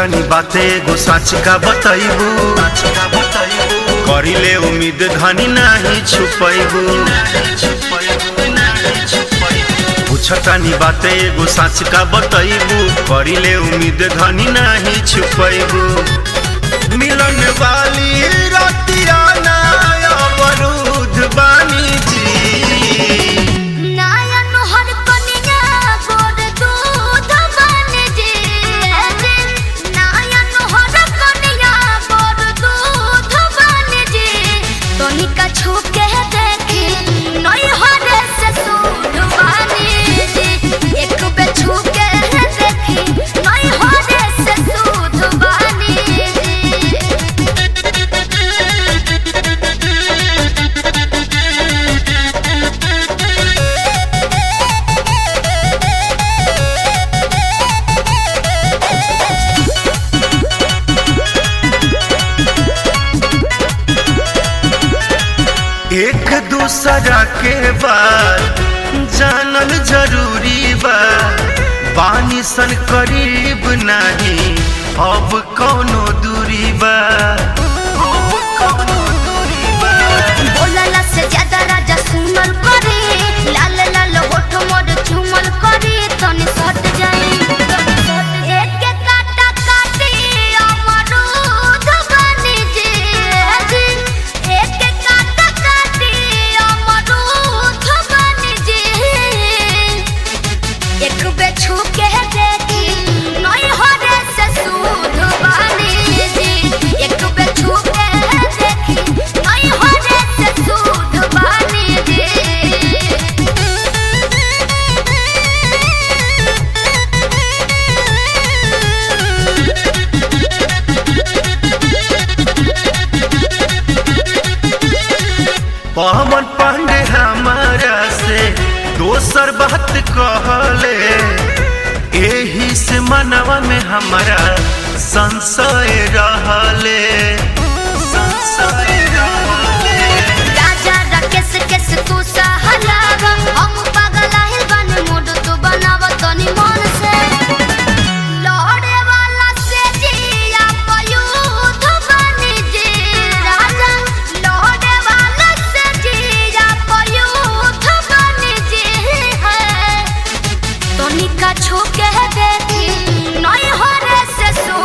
पूछतानी बाते एगो सच का बताइबू करिले उम्मीद धनी नहीं छुपैबू पूछतानी बाते एगो सच का बताइबू करिले उम्मीद धनी नहीं छुपैबू मिलन वाली रातिया ना अवरुद्ध बानी जी एक दूसरा के बात जानल जरूरी बा बानी सन करीब नहीं अब कौनो दूरी बा बोलला से ज्यादा राजा सुनल करे लाल लाल होठ मोर झूमल करे तनी सट जाए एक के काटा काटी अमरूद बनी जे एक के काटा काटी अमरूद बनी जे एक बे छू के देखी नहीं हरे से सूद बनी जे एक बे छू के देखी नहीं हरे से सूद बनी जे पवन पांडे हमारा से दोसर बात कहले एही से मनवा में हमारा संशय रहले राजा राकेश केस तू सहलावा हम पागल आहिल बन मूड तू बनावा तनी मन से लड़े वाला से जिया पयुध बनी जे राजा लड़े वाला से जिया पयुध बनी जे है तनी का छू के देखी नहीं हरे से सो